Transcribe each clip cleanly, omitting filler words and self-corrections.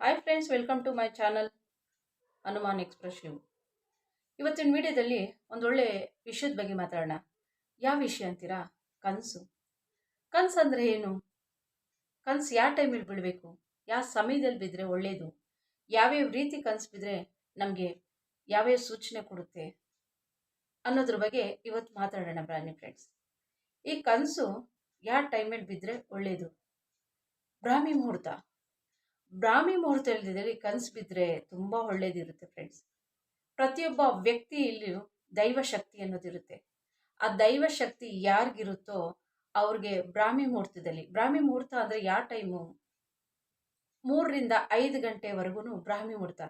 Hi friends, welcome to my channel Hanuman Express ಯು. ಇವತ್ತಿನ ವಿಡಿಯೋದಲ್ಲಿ ಒಂದೊಳ್ಳೆ ವಿಷಯದ ಬಗ್ಗೆ ಮಾತಾಡೋಣ. ಯಾವ ವಿಷಯ ಅಂತೀರಾ? ಕನಸು. ಕನಸು ಅಂದರೆ ಏನು? ಕನಸು ಯಾವ ಟೈಮಲ್ಲಿ ಬೀಳಬೇಕು, ಯಾವ ಸಮಯದಲ್ಲಿ ಬಿದ್ದರೆ ಒಳ್ಳೆಯದು, ಯಾವ್ಯಾವ ರೀತಿ ಕನಸು ಬಿದ್ದರೆ ನಮಗೆ ಯಾವ್ಯಾವ ಸೂಚನೆ ಕೊಡುತ್ತೆ ಅನ್ನೋದ್ರ ಬಗ್ಗೆ ಇವತ್ತು ಮಾತಾಡೋಣ ಬನ್ನಿ ಫ್ರೆಂಡ್ಸ್. ಈ ಕನಸು ಯಾವ ಟೈಮಲ್ಲಿ ಬಿದ್ದರೆ ಒಳ್ಳೆಯದು? ಬ್ರಾಹ್ಮಿ ಮುಹೂರ್ತ. ಬ್ರಾಹ್ಮಿ ಮುಹೂರ್ತದಲ್ಲಿ ಕನಸು ಬಿದ್ದರೆ ತುಂಬ ಒಳ್ಳೇದಿರುತ್ತೆ ಫ್ರೆಂಡ್ಸ್. ಪ್ರತಿಯೊಬ್ಬ ವ್ಯಕ್ತಿ ಇಲ್ಲಿಯೂ ದೈವ ಶಕ್ತಿ ಅನ್ನೋದಿರುತ್ತೆ. ಆ ದೈವ ಶಕ್ತಿ ಯಾರಿಗಿರುತ್ತೋ ಅವ್ರಿಗೆ ಬ್ರಾಹ್ಮಿ ಮುಹೂರ್ತ ಅಂದರೆ ಯಾವ ಟೈಮು? 3ರಿಂದ 5 ಗಂಟೆವರೆಗೂ ಬ್ರಾಹ್ಮಿ ಮುಹೂರ್ತ.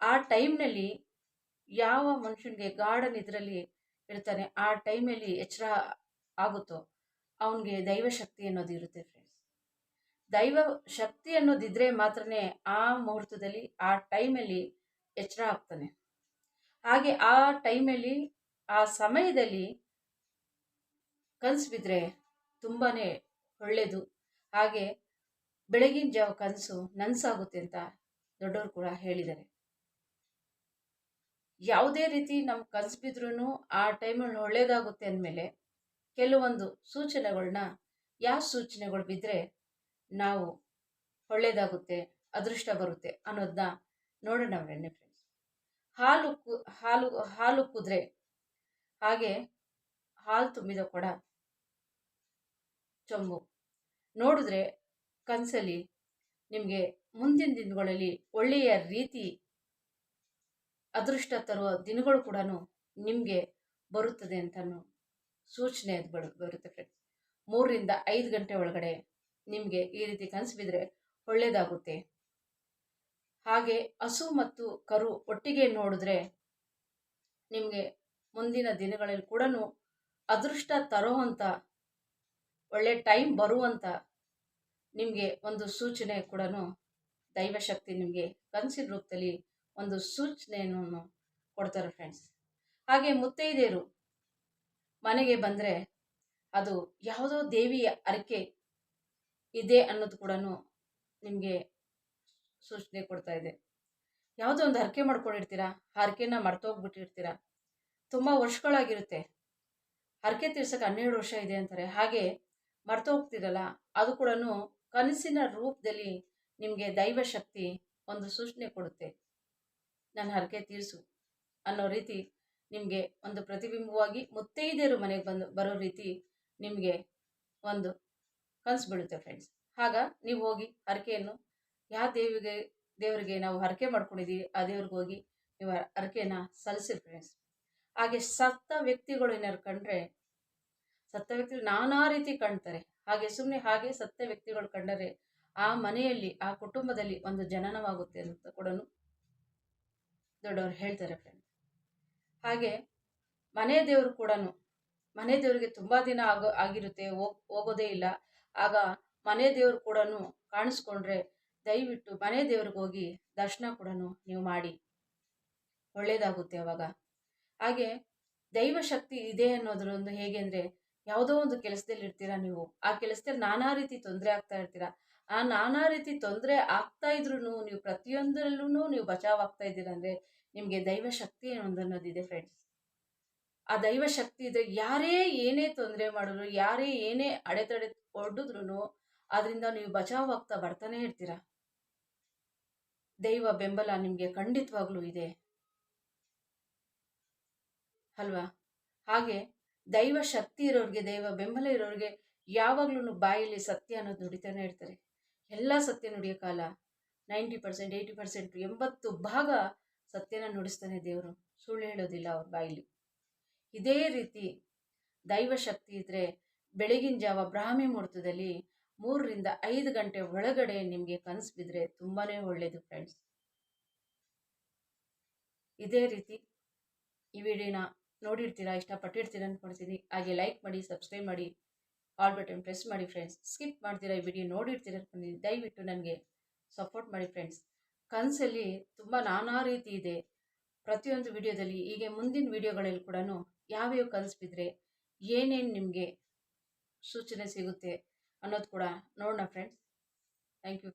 ಆ ಟೈಮ್ನಲ್ಲಿ ಯಾವ ಮನುಷ್ಯನಿಗೆ ಗಾರ್ಡನ್ ಇದರಲ್ಲಿ ಇರ್ತಾನೆ, ಆ ಟೈಮಲ್ಲಿ ಎಚ್ಚರ ಆಗುತ್ತೋ ಅವನಿಗೆ ದೈವ ಶಕ್ತಿ ಅನ್ನೋದು ಇರುತ್ತೆ ಫ್ರೆಂಡ್ಸ್. ದೈವ ಶಕ್ತಿ ಅನ್ನೋದಿದ್ರೆ ಮಾತ್ರನೇ ಆ ಮುಹೂರ್ತದಲ್ಲಿ ಆ ಟೈಮಲ್ಲಿ ಎಚ್ಚರ ಆಗ್ತಾನೆ. ಹಾಗೆ ಆ ಟೈಮಲ್ಲಿ ಆ ಸಮಯದಲ್ಲಿ ಕನಸು ಬಿದ್ದರೆ ತುಂಬಾ ಒಳ್ಳೆಯದು. ಹಾಗೆ ಬೆಳಗಿನ ಜಾವ ಕನಸು ನನಸಾಗುತ್ತೆ ಅಂತ ದೊಡ್ಡವರು ಕೂಡ ಹೇಳಿದ್ದಾರೆ. ಯಾವುದೇ ರೀತಿ ನಮ್ಮ ಕನಸು ಬಿದ್ರೂ ಆ ಟೈಮಲ್ಲಿ ಒಳ್ಳೇದಾಗುತ್ತೆ ಅಂದಮೇಲೆ ಕೆಲವೊಂದು ಸೂಚನೆಗಳನ್ನ, ಯಾವ ಸೂಚನೆಗಳು ಬಿದ್ದರೆ ನಾವು ಒಳ್ಳೇದಾಗುತ್ತೆ, ಅದೃಷ್ಟ ಬರುತ್ತೆ ಅನ್ನೋದನ್ನ ನೋಡೋಣ ಬನ್ನಿ ಫ್ರೆಂಡ್ಸ್. ಹಾಲು ಕುದ್ರೆ, ಹಾಗೆ ಹಾಲು ತುಂಬಿದ ಕೊಡ, ಚೊಂಬು ನೋಡಿದ್ರೆ ಕನಸಲ್ಲಿ ನಿಮಗೆ ಮುಂದಿನ ದಿನಗಳಲ್ಲಿ ಒಳ್ಳೆಯ ರೀತಿ ಅದೃಷ್ಟ ತರುವ ದಿನಗಳು ಕೂಡ ನಿಮಗೆ ಬರುತ್ತದೆ ಅಂತ ಸೂಚನೆ ಅದು ಬರುತ್ತೆ ಫ್ರೆಂಡ್ಸ್. 3ರಿಂದ 5 ಗಂಟೆ ಒಳಗಡೆ ನಿಮಗೆ ಈ ರೀತಿ ಕನಸು ಬಿದ್ದರೆ ಒಳ್ಳೆಯದಾಗುತ್ತೆ. ಹಾಗೆ ಹಸು ಮತ್ತು ಕರು ಒಟ್ಟಿಗೆ ನೋಡಿದ್ರೆ ನಿಮಗೆ ಮುಂದಿನ ದಿನಗಳಲ್ಲಿ ಕೂಡ ಅದೃಷ್ಟ ತರೋವಂಥ ಒಳ್ಳೆ ಟೈಮ್ ಬರುವಂಥ ನಿಮಗೆ ಒಂದು ಸೂಚನೆ ಕೂಡ ದೈವಶಕ್ತಿ ನಿಮಗೆ ಕನಸಿನ ರೂಪದಲ್ಲಿ ಒಂದು ಸೂಚನೆಯನ್ನು ಕೊಡ್ತಾರೆ ಫ್ರೆಂಡ್ಸ್. ಹಾಗೆ ಮುತ್ತೈದೆಯರು ಮನೆಗೆ ಬಂದರೆ ಅದು ಯಾವುದೋ ದೇವಿಯ ಅರಕೆ ಇದೆ ಅನ್ನೋದು ಕೂಡ ನಿಮಗೆ ಸೂಚನೆ ಕೊಡ್ತಾ ಇದೆ. ಯಾವುದೋ ಒಂದು ಹರಕೆ ಮಾಡ್ಕೊಂಡಿರ್ತೀರಾ, ಹರಕೆನ ಮರ್ತೋಗ್ಬಿಟ್ಟಿರ್ತೀರ, ತುಂಬ ವರ್ಷಗಳಾಗಿರುತ್ತೆ. ಹರಕೆ ತೀರ್ಸಕ್ಕೆ 12 ವರ್ಷ ಇದೆ ಅಂತಾರೆ. ಹಾಗೆ ಮರ್ತೋಗ್ತಿರಲ್ಲ, ಅದು ಕೂಡ ಕನಸಿನ ರೂಪದಲ್ಲಿ ನಿಮಗೆ ದೈವಶಕ್ತಿ ಒಂದು ಸೂಚನೆ ಕೊಡುತ್ತೆ. ನಾನು ಹರಕೆ ತೀರಿಸು ಅನ್ನೋ ರೀತಿ ನಿಮಗೆ ಒಂದು ಪ್ರತಿಬಿಂಬವಾಗಿ ಮುತ್ತೈದೆಯರು ಮನೆಗೆ ಬರೋ ರೀತಿ ನಿಮಗೆ ಒಂದು ಕನಸು ಬೀಳುತ್ತೆ ಫ್ರೆಂಡ್ಸ್. ಆಗ ನೀವು ಹೋಗಿ ಹರಕೆಯನ್ನು ಯಾವ ದೇವರಿಗೆ ನಾವು ಹರಕೆ ಮಾಡ್ಕೊಂಡಿದ್ದೀವಿ ಆ ದೇವ್ರಿಗೆ ಹೋಗಿ ನೀವು ಹರಕೆನ ಸಲ್ಲಿಸಿ ಫ್ರೆಂಡ್ಸ್. ಹಾಗೆ ಸತ್ತ ವ್ಯಕ್ತಿಗಳು ಏನಾದ್ರು ಕಂಡ್ರೆ, ಸತ್ತ ವ್ಯಕ್ತಿಗಳು ನಾನಾ ರೀತಿ ಕಾಣ್ತಾರೆ. ಹಾಗೆ ಸತ್ತ ವ್ಯಕ್ತಿಗಳು ಕಂಡರೆ ಆ ಮನೆಯಲ್ಲಿ, ಆ ಕುಟುಂಬದಲ್ಲಿ ಒಂದು ಜನನವಾಗುತ್ತೆ ಅಂತ ಕೂಡ ದೊಡ್ಡವರು ಹೇಳ್ತಾರೆ ಫ್ರೆಂಡ್ಸ್. ಹಾಗೆ ಮನೆ ದೇವರಿಗೆ ತುಂಬ ದಿನ ಆಗಿರುತ್ತೆ, ಹೋಗೋದೇ ಇಲ್ಲ. ಆಗ ಮನೆ ದೇವರು ಕೂಡ ಕಾಣಿಸ್ಕೊಂಡ್ರೆ ದಯವಿಟ್ಟು ಮನೆ ದೇವ್ರಿಗೆ ಹೋಗಿ ದರ್ಶನ ಕೂಡ ನೀವು ಮಾಡಿ, ಒಳ್ಳೆಯದಾಗುತ್ತೆ ಅವಾಗ. ಹಾಗೆ ದೈವಶಕ್ತಿ ಇದೆ ಅನ್ನೋದ್ರೊಂದು ಹೇಗೆ ಅಂದರೆ, ಯಾವುದೋ ಒಂದು ಕೆಲಸದಲ್ಲಿ ಇರ್ತೀರಾ ನೀವು, ಆ ಕೆಲಸದಲ್ಲಿ ನಾನಾ ರೀತಿ ತೊಂದರೆ ಆಗ್ತಾ ಇರ್ತೀರಾ. ಆ ನಾನಾ ರೀತಿ ತೊಂದರೆ ಆಗ್ತಾ ಇದ್ರೂ ನೀವು ಪ್ರತಿಯೊಂದರಲ್ಲೂ ನೀವು ಬಚಾವ್ ಆಗ್ತಾ ಇದ್ದೀರಾ ಅಂದರೆ ನಿಮಗೆ ದೈವಶಕ್ತಿ ಅನ್ನೋದಿದೆ ಫ್ರೆಂಡ್ಸ್. ಆ ದೈವಶಕ್ತಿ ಇದ್ರೆ ಯಾರೇ ಏನೇ ತೊಂದರೆ ಮಾಡಿದ್ರು, ಯಾರೇ ಏನೇ ಅಡೆತಡೆ ಹೊಡೆದ್ರೂ ಅದರಿಂದ ನೀವು ಬಚಾವ್ ಆಗ್ತಾ ಬರ್ತಾನೆ ಇರ್ತೀರ. ದೈವ ಬೆಂಬಲ ನಿಮಗೆ ಖಂಡಿತವಾಗ್ಲೂ ಇದೆ ಅಲ್ವಾ? ಹಾಗೆ ದೈವ ಶಕ್ತಿ ಇರೋರಿಗೆ, ದೈವ ಬೆಂಬಲ ಇರೋರಿಗೆ ಯಾವಾಗ್ಲೂ ಬಾಯಲ್ಲಿ ಸತ್ಯ ಅನ್ನೋದು ನುಡಿತಾನೆ ಇರ್ತಾರೆ. ಎಲ್ಲ ಸತ್ಯ ನುಡಿಯೋಕ್ಕಲ್ಲ, 90%, 80%, 80% ಸತ್ಯನ ನುಡಿಸ್ತಾನೆ ದೇವರು. ಸುಳ್ಳು ಹೇಳೋದಿಲ್ಲ ಅವ್ರ ಬಾಯಲ್ಲಿ. ಇದೇ ರೀತಿ ದೈವಶಕ್ತಿ ಇದ್ರೆ ಬೆಳಗಿನ ಜಾವ ಬ್ರಾಹ್ಮಿ ಮುಹೂರ್ತದಲ್ಲಿ 3ರಿಂದ 5 ಗಂಟೆ ಒಳಗಡೆ ನಿಮಗೆ ಕನಸು ಬಿದ್ದರೆ ತುಂಬಾ ಒಳ್ಳೆಯದು ಫ್ರೆಂಡ್ಸ್. ಇದೇ ರೀತಿ ಈ ವಿಡಿಯೋನ ನೋಡಿರ್ತೀರಾ, ಇಷ್ಟಪಟ್ಟಿರ್ತೀರ ಅಂದ್ಕೊಳ್ತೀನಿ. ಹಾಗೆ ಲೈಕ್ ಮಾಡಿ, ಸಬ್ಸ್ಕ್ರೈಬ್ ಮಾಡಿ, ಆಲ್ ಬಟನ್ ಪ್ರೆಸ್ ಮಾಡಿ ಫ್ರೆಂಡ್ಸ್. ಸ್ಕಿಪ್ ಮಾಡ್ತೀರಾ ಈ ವಿಡಿಯೋ ನೋಡಿರ್ತೀರ ಅಂದ್ಕೊಂಡಿದ್ದೀನಿ. ದಯವಿಟ್ಟು ನನಗೆ ಸಪೋರ್ಟ್ ಮಾಡಿ ಫ್ರೆಂಡ್ಸ್. ಕನಸಲ್ಲಿ ತುಂಬ ನಾನಾ ರೀತಿ ಇದೆ. ಪ್ರತಿಯೊಂದು ವಿಡಿಯೋದಲ್ಲಿ ಹೀಗೆ ಮುಂದಿನ ವಿಡಿಯೋಗಳಲ್ಲಿ ಕೂಡ ಯಾವ್ಯಾವ ಕನಸು ಬಿದ್ದರೆ ಏನೇನು ನಿಮಗೆ ಸೂಚನೆ ಸಿಗುತ್ತೆ ಅನ್ನೋದು ಕೂಡ ನೋಡೋಣ ಫ್ರೆಂಡ್ಸ್. Thank you.